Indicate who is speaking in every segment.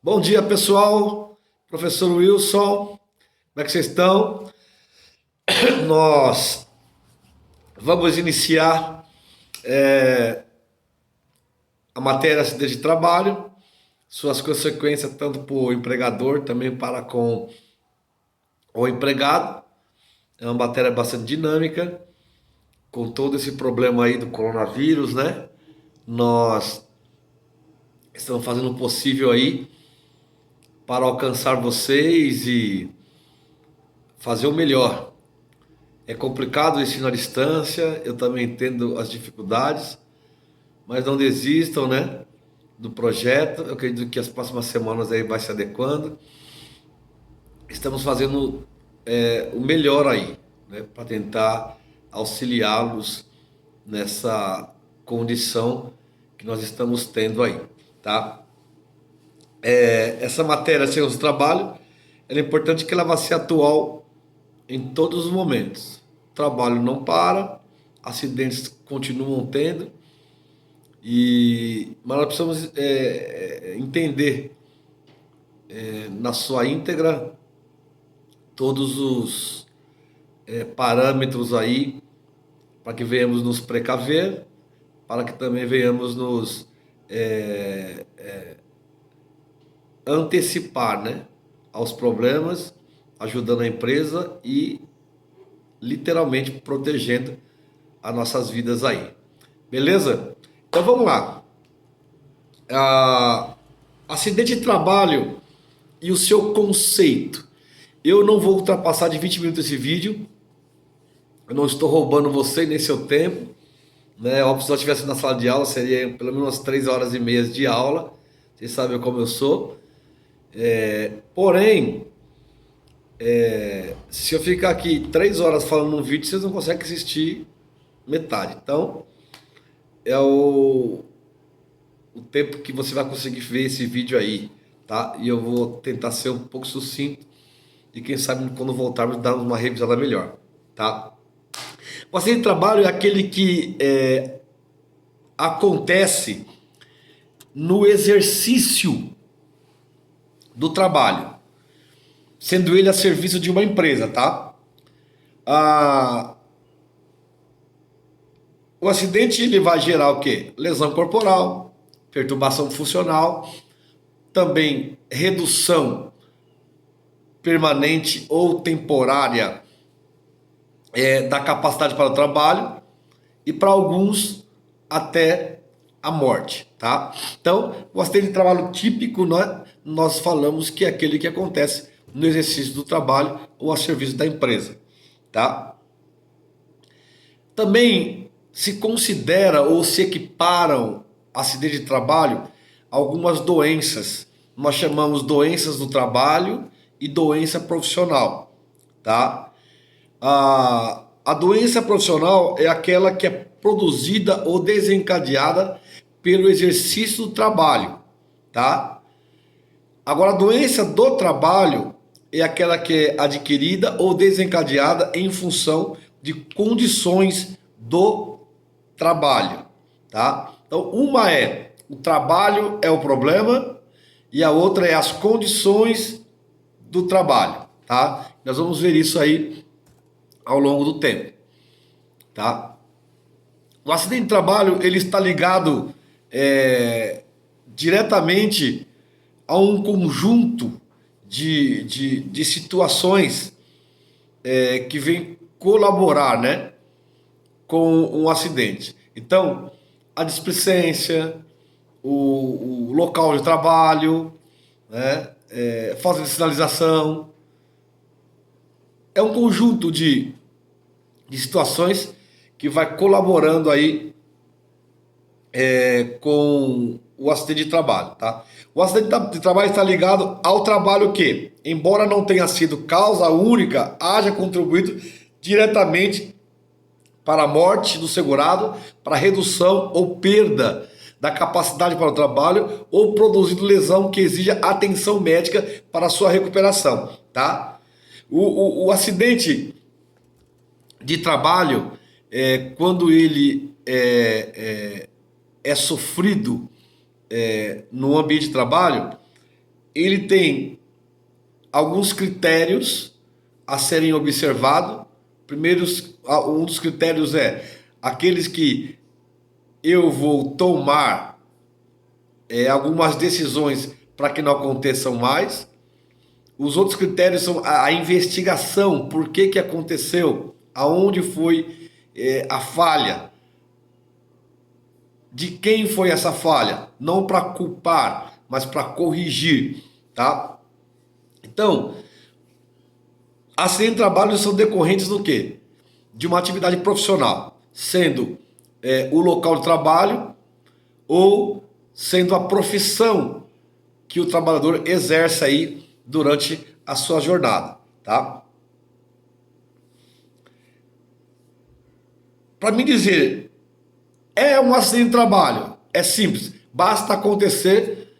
Speaker 1: Bom dia, pessoal. Professor Wilson, como é que vocês estão? Nós vamos iniciar a matéria acidente de trabalho, suas consequências tanto para o empregador, também para com o empregado. É uma matéria bastante dinâmica, com todo esse problema aí do coronavírus, né? Nós estamos fazendo o possível aí para alcançar vocês e fazer o melhor. É complicado o ensino à distância, eu também entendo as dificuldades, mas não desistam, né, do projeto. Eu acredito que as próximas semanas aí vai se adequando. Estamos fazendo o melhor aí, né, para tentar auxiliá-los nessa condição que nós estamos tendo aí, tá? Essa matéria, ciência do trabalho, ela é importante que ela vá ser atual em todos os momentos. O trabalho não para, acidentes continuam tendo, mas nós precisamos entender na sua íntegra todos os parâmetros aí para que venhamos nos precaver, para que também venhamos nos antecipar, né, aos problemas, ajudando a empresa e literalmente protegendo as nossas vidas aí. Beleza? Então vamos lá. Acidente de trabalho e o seu conceito. Eu não vou ultrapassar de 20 minutos esse vídeo. Eu não estou roubando você nem seu tempo. Né? Óbvio, se eu estivesse na sala de aula, seria pelo menos umas 3 horas e meia de aula. Vocês sabem como eu sou. Porém, se eu ficar aqui 3 horas falando num vídeo, vocês não conseguem assistir metade. Então, é o tempo que você vai conseguir ver esse vídeo aí, tá? E eu vou tentar ser um pouco sucinto e quem sabe quando voltarmos dar uma revisada melhor, tá? O acidente de trabalho é aquele que acontece no exercício do trabalho, sendo ele a serviço de uma empresa, tá? O acidente ele vai gerar o quê? Lesão corporal, perturbação funcional, também redução permanente ou temporária da capacidade para o trabalho e para alguns até a morte, tá? Então, o acidente de trabalho típico, nós falamos que é aquele que acontece no exercício do trabalho ou a serviço da empresa, tá? Também se considera ou se equiparam acidente de trabalho algumas doenças. Nós chamamos doenças do trabalho e doença profissional, tá? A doença profissional é aquela que é produzida ou desencadeada pelo exercício do trabalho, tá? Agora, a doença do trabalho é aquela que é adquirida ou desencadeada em função de condições do trabalho, tá? Então, uma é o trabalho é o problema e a outra é as condições do trabalho, tá? Nós vamos ver isso aí ao longo do tempo, tá? O acidente de trabalho ele está ligado diretamente a um conjunto de situações que vem colaborar, né, com um acidente. Então, a displicência, o local de trabalho, né, falta de sinalização, é um conjunto de situações que vai colaborando aí com o acidente de trabalho, tá? O acidente de trabalho está ligado ao trabalho que, embora não tenha sido causa única, haja contribuído diretamente para a morte do segurado, para redução ou perda da capacidade para o trabalho ou produzindo lesão que exija atenção médica para a sua recuperação, tá? O acidente de trabalho, quando ele é sofrido no ambiente de trabalho, ele tem alguns critérios a serem observados. Primeiro, um dos critérios é aqueles que eu vou tomar algumas decisões para que não aconteçam mais. Os outros critérios são a investigação, por que aconteceu, aonde foi a falha, de quem foi essa falha, não para culpar, mas para corrigir, tá? Então, acidentes de trabalho são decorrentes do quê? De uma atividade profissional, sendo o local de trabalho ou sendo a profissão que o trabalhador exerce aí durante a sua jornada, tá? Para me dizer, é um acidente de trabalho, é simples, basta acontecer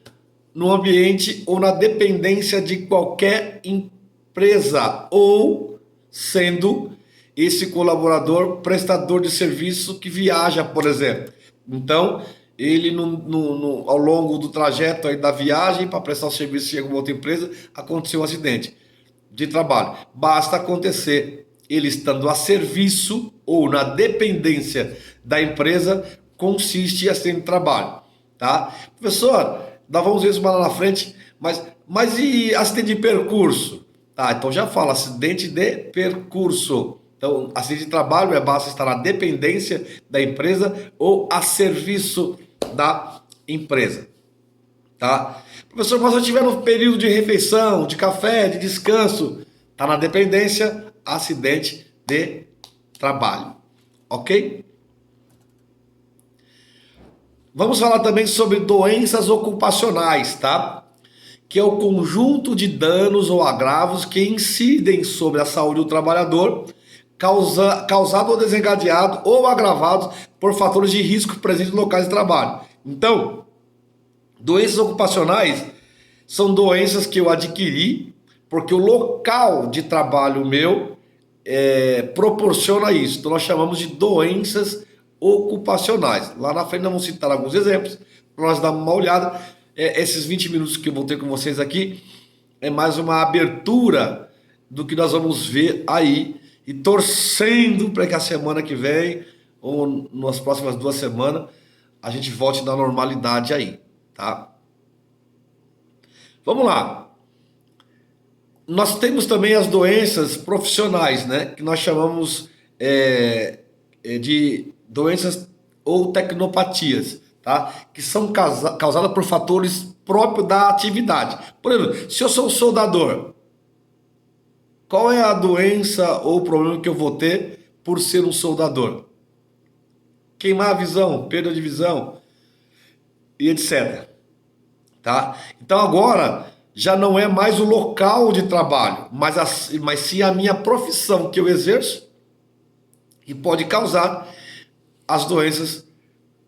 Speaker 1: no ambiente ou na dependência de qualquer empresa ou sendo esse colaborador prestador de serviço que viaja, por exemplo. Então, ele ao longo do trajeto aí da viagem para prestar o serviço em alguma outra empresa, aconteceu um acidente de trabalho. Basta acontecer ele estando a serviço ou na dependência da empresa, consiste em acidente de trabalho, tá? Professor, nós vamos ver isso mais lá na frente, mas e acidente de percurso? Tá, então já fala, acidente de percurso. Então, acidente de trabalho basta estar na dependência da empresa ou a serviço da empresa, tá? Professor, mas se eu estiver no período de refeição, de café, de descanso, tá na dependência, acidente de trabalho, ok? Vamos falar também sobre doenças ocupacionais, tá? Que é o conjunto de danos ou agravos que incidem sobre a saúde do trabalhador, causado ou desencadeado ou agravado por fatores de risco presentes nos locais de trabalho. Então, doenças ocupacionais são doenças que eu adquiri porque o local de trabalho meu proporciona isso. Então, nós chamamos de doenças ocupacionais. Lá na frente nós vamos citar alguns exemplos para nós darmos uma olhada. Esses 20 minutos que eu vou ter com vocês aqui é mais uma abertura do que nós vamos ver aí e torcendo para que a semana que vem ou nas próximas 2 semanas a gente volte na normalidade aí, tá? Vamos lá. Nós temos também as doenças profissionais, né? Que nós chamamos de doenças ou tecnopatias, tá? Que são causadas por fatores próprios da atividade. Por exemplo, se eu sou um soldador, qual é a doença ou problema que eu vou ter por ser um soldador? Queimar a visão, perda de visão e etc. Tá? Então agora já não é mais o local de trabalho, mas sim a minha profissão que eu exerço e pode causar as doenças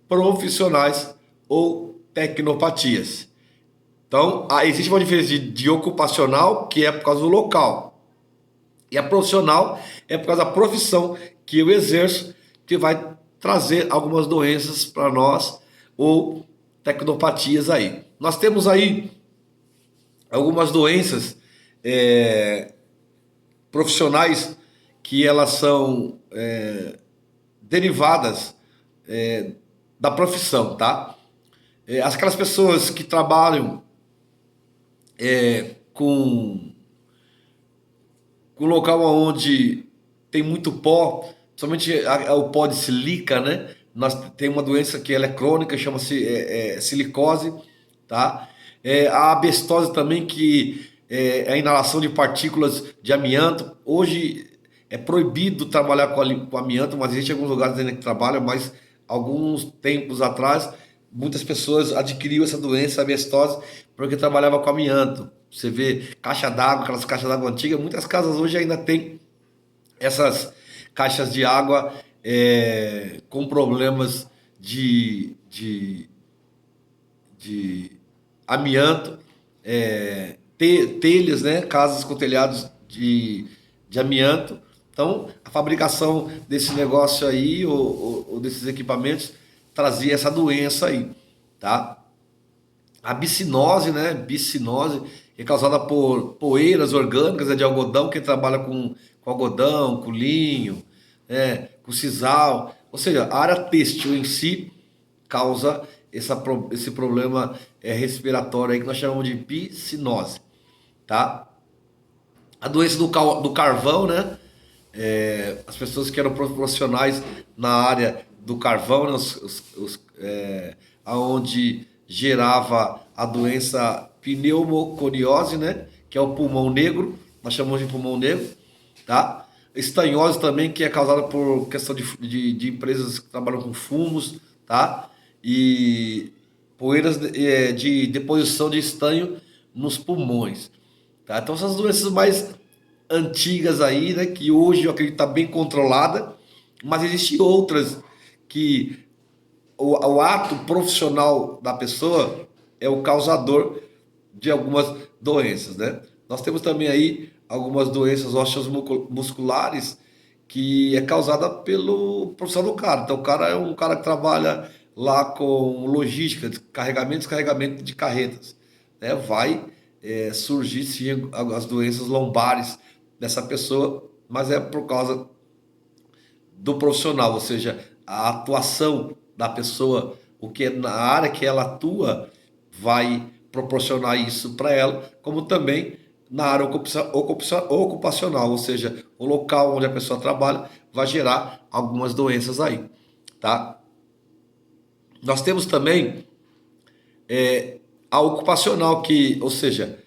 Speaker 1: profissionais ou tecnopatias. Então, existe uma diferença de ocupacional, que é por causa do local, e a profissional é por causa da profissão que eu exerço, que vai trazer algumas doenças para nós ou tecnopatias aí. Nós temos aí algumas doenças profissionais que elas são derivadas da profissão, tá? Aquelas pessoas que trabalham com local onde tem muito pó, somente o pó de silica, né? Nós tem uma doença que ela é crônica, chama-se silicose, tá? A asbestose também, que é a inalação de partículas de amianto. Hoje é proibido trabalhar com amianto, mas existe alguns lugares ainda que trabalham, mas alguns tempos atrás muitas pessoas adquiriram essa doença, a asbestose, porque trabalhava com amianto. Você vê caixa d'água, aquelas caixas d'água antigas, muitas casas hoje ainda tem essas caixas de água com problemas de amianto, telhas, né? Casas com telhados de amianto. Então, a fabricação desse negócio aí, ou desses equipamentos, trazia essa doença aí, tá? A bicinose, né? Bicinose, que é causada por poeiras orgânicas, né, de algodão, que trabalha com algodão, com linho, né, com sisal. Ou seja, a área têxtil em si causa esse problema respiratório aí que nós chamamos de bicinose, tá? A doença do carvão, né? As pessoas que eram profissionais na área do carvão, né? Onde gerava a doença pneumoconiose, né? Que é o pulmão negro, nós chamamos de pulmão negro, tá? Estanhose também, que é causada por questão de empresas que trabalham com fumos, tá? E poeiras de deposição de estanho nos pulmões, tá? Então, essas doenças mais antigas aí, né, que hoje eu acredito que está bem controlada, mas existem outras que o ato profissional da pessoa é o causador de algumas doenças, né? Nós temos também aí algumas doenças ósseas musculares que é causada pelo profissional do cara. Então, o cara é um cara que trabalha lá com logística, carregamento e descarregamento de carretas, né? Vai surgir sim as doenças lombares dessa pessoa, mas é por causa do profissional, ou seja, a atuação da pessoa, o que é na área que ela atua, vai proporcionar isso para ela, como também na área ocupacional, ou seja, o local onde a pessoa trabalha vai gerar algumas doenças aí, tá? Nós temos também a ocupacional, que, ou seja,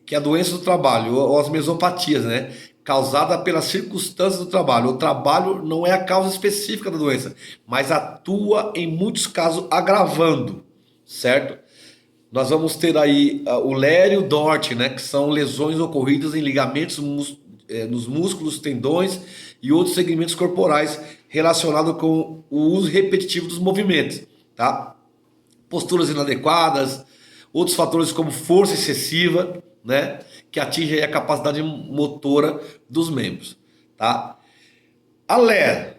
Speaker 1: que é a doença do trabalho, ou as mesopatias, né? Causada pelas circunstâncias do trabalho. O trabalho não é a causa específica da doença, mas atua em muitos casos agravando, certo? Nós vamos ter aí o Lério e o Dort, né? Que são lesões ocorridas em ligamentos nos músculos, tendões e outros segmentos corporais relacionados com o uso repetitivo dos movimentos, tá? Posturas inadequadas, outros fatores como força excessiva, né, que atinge a capacidade motora dos membros, tá? A LER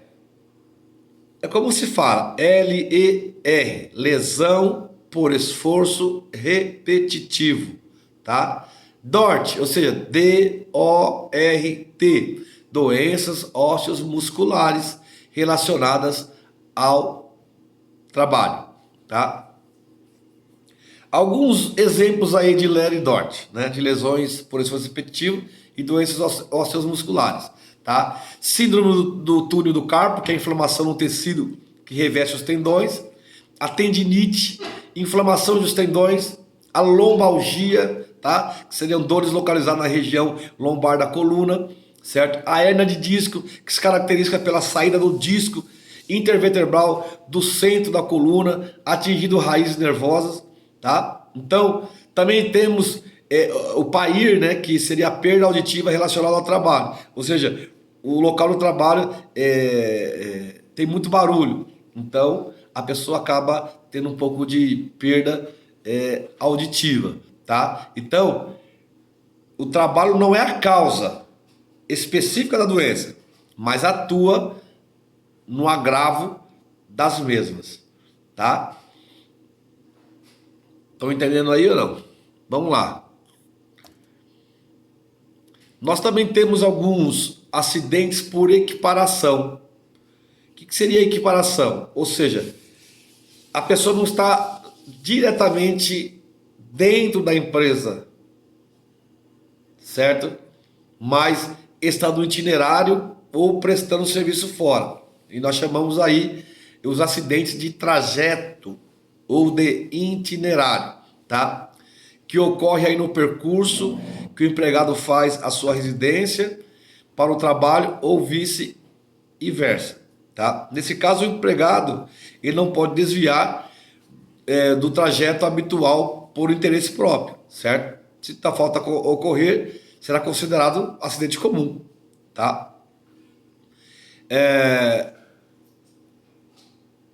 Speaker 1: é como se fala, L-E-R, lesão por esforço repetitivo, tá? DORT, ou seja, D-O-R-T, doenças ósseas musculares relacionadas ao trabalho, tá? Alguns exemplos aí de LER e DORT, né? De lesões por esforço repetitivo e doenças ósseas musculares, tá? Síndrome do túnel do carpo, que é a inflamação no tecido que reveste os tendões, a tendinite, inflamação dos tendões, a lombalgia, tá? Que seriam dores localizadas na região lombar da coluna, certo? A hérnia de disco, que se caracteriza pela saída do disco intervertebral do centro da coluna, atingindo raízes nervosas, tá? Então, também temos o PAIR, né, que seria a perda auditiva relacionada ao trabalho. Ou seja, o local do trabalho tem muito barulho. Então, a pessoa acaba tendo um pouco de perda auditiva, tá? Então, o trabalho não é a causa específica da doença, mas atua no agravo das mesmas, tá? Estão entendendo aí ou não? Vamos lá. Nós também temos alguns acidentes por equiparação. O que seria equiparação? Ou seja, a pessoa não está diretamente dentro da empresa, certo? Mas está no itinerário ou prestando serviço fora. E nós chamamos aí os acidentes de trajeto ou de itinerário, tá? Que ocorre aí no percurso que o empregado faz a sua residência para o trabalho ou vice-versa, tá? Nesse caso, o empregado ele não pode desviar do trajeto habitual por interesse próprio, certo? Se a falta ocorrer, será considerado acidente comum, tá?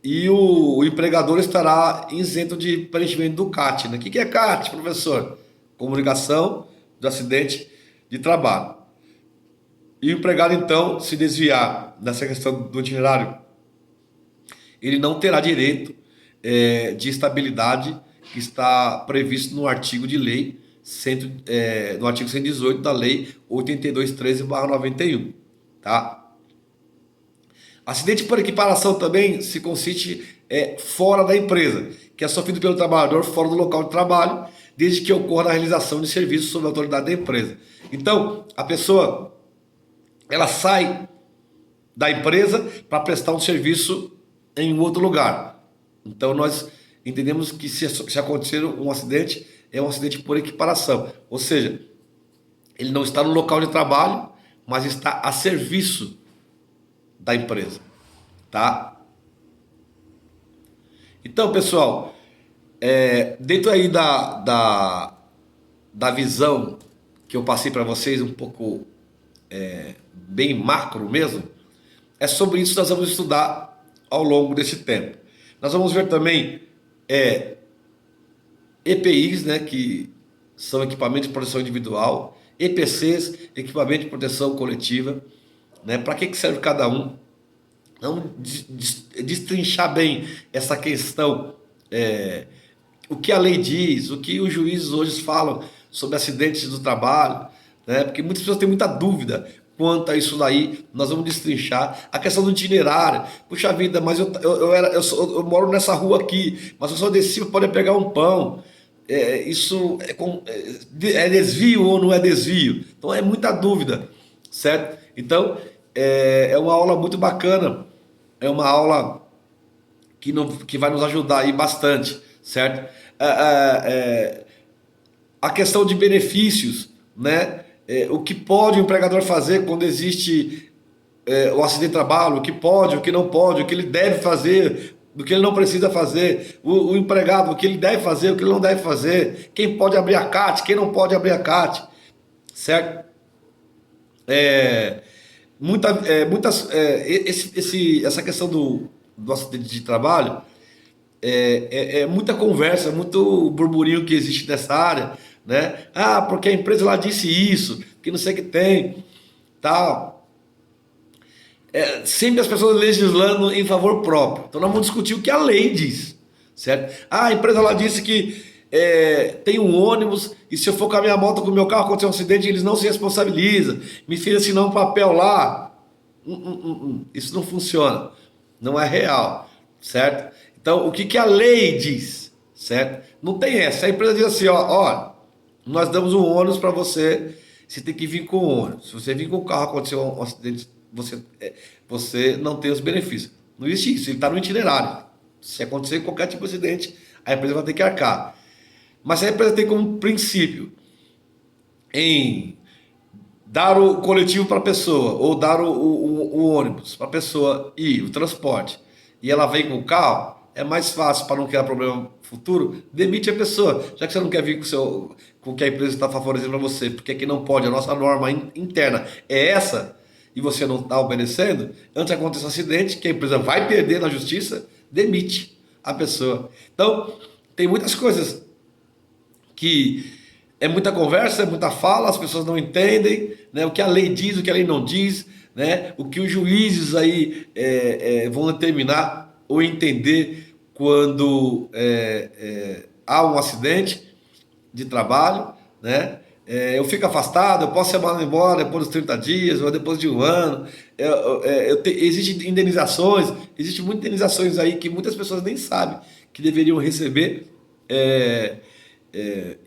Speaker 1: E o empregador estará isento de preenchimento do CAT, né? O que é CAT, professor? Comunicação do acidente de trabalho. E o empregado, então, se desviar dessa questão do itinerário, ele não terá direito de estabilidade que está previsto no artigo de lei, no artigo 118 da lei 8213/91, tá? Acidente por equiparação também se consiste fora da empresa, que é sofrido pelo trabalhador fora do local de trabalho, desde que ocorra a realização de serviços sob a autoridade da empresa. Então, a pessoa ela sai da empresa para prestar um serviço em outro lugar. Então, nós entendemos que se acontecer um acidente, é um acidente por equiparação. Ou seja, ele não está no local de trabalho, mas está a serviço da empresa, tá? Então, pessoal, dentro aí da visão que eu passei para vocês, um pouco bem macro mesmo, é sobre isso que nós vamos estudar ao longo desse tempo. Nós vamos ver também EPIs, né, que são equipamentos de proteção individual, EPCs, equipamento de proteção coletiva, né, para que serve cada um. Vamos destrinchar bem essa questão, o que a lei diz, o que os juízes hoje falam sobre acidentes do trabalho, né, porque muitas pessoas têm muita dúvida quanto a isso daí. Nós vamos destrinchar a questão do itinerário. Puxa vida, mas eu moro nessa rua aqui, mas eu só desci para poder pegar um pão. Isso é desvio ou não é desvio? Então é muita dúvida, certo? Então é uma aula muito bacana, é uma aula que vai nos ajudar aí bastante, certo? A questão de benefícios, né? O que pode o empregador fazer quando existe o acidente de trabalho, o que pode, o que não pode, o que ele deve fazer, o que ele não precisa fazer, o empregado, o que ele deve fazer, o que ele não deve fazer, quem pode abrir a CAT, quem não pode abrir a CAT, certo? Essa questão do acidente de trabalho é muita conversa, muito burburinho que existe nessa área, né? Ah, porque a empresa lá disse isso, que não sei o que tem, tal. Sempre as pessoas legislando em favor próprio. Então nós vamos discutir o que a lei diz, certo? Ah, a empresa lá disse que tem um ônibus e se eu for com a minha moto, com o meu carro, acontecer um acidente, eles não se responsabilizam. Me fez assinar um papel lá. Isso não funciona. Não é real, certo? Então, o que a lei diz, certo? Não tem essa. A empresa diz assim, ó, nós damos um ônibus para você, você tem que vir com o ônibus. Se você vir com o carro, acontecer um acidente, você não tem os benefícios. Não existe isso, ele está no itinerário. Se acontecer qualquer tipo de acidente, a empresa vai ter que arcar. Mas se a empresa tem como princípio em dar o coletivo para a pessoa, ou dar o ônibus para a pessoa ir, o transporte, e ela vem com o carro, é mais fácil para não criar problema futuro, demite a pessoa, já que você não quer vir com o que a empresa está favorecendo para você, porque aqui não pode, a nossa norma interna é essa, e você não está obedecendo, antes de acontecer um acidente, que a empresa vai perder na justiça, demite a pessoa. Então, tem muitas coisas que é muita conversa, é muita fala, as pessoas não entendem, né, o que a lei diz, o que a lei não diz, né, o que os juízes aí vão determinar ou entender quando há um acidente de trabalho, né? Eu fico afastado, eu posso ser mandado embora depois dos 30 dias, ou depois de um ano. Existem indenizações, existem muitas indenizações aí que muitas pessoas nem sabem que deveriam receber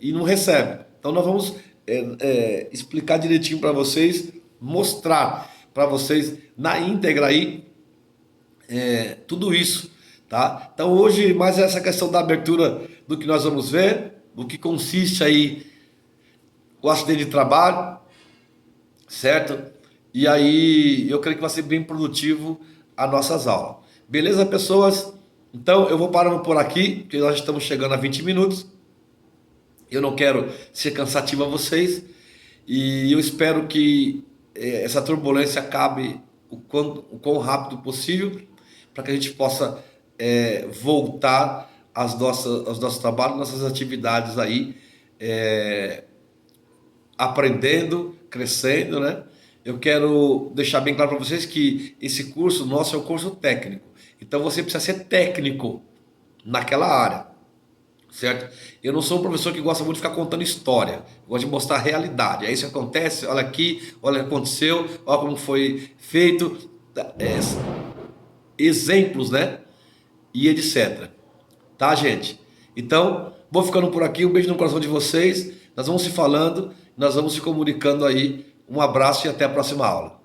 Speaker 1: e não recebem. Então nós vamos explicar direitinho para vocês, mostrar para vocês na íntegra aí tudo isso, tá? Então hoje mais essa questão da abertura do que nós vamos ver, do que consiste aí o acidente de trabalho, certo? E aí eu creio que vai ser bem produtivo as nossas aulas. Beleza, pessoas? Então eu vou parando por aqui, porque nós estamos chegando a 20 minutos. Eu não quero ser cansativo a vocês e eu espero que essa turbulência acabe o quão rápido possível, para que a gente possa voltar aos nossos trabalhos, nossas atividades aí, aprendendo, crescendo, né? Eu quero deixar bem claro para vocês que esse curso nosso é um curso técnico. Então você precisa ser técnico naquela área, certo? Eu não sou um professor que gosta muito de ficar contando história, eu gosto de mostrar a realidade. É isso que acontece, olha aqui, olha o que aconteceu, olha como foi feito, é, exemplos, né? E etc. Tá, gente? Então, vou ficando por aqui. Um beijo no coração de vocês. Nós vamos se falando, nós vamos se comunicando aí. Um abraço e até a próxima aula.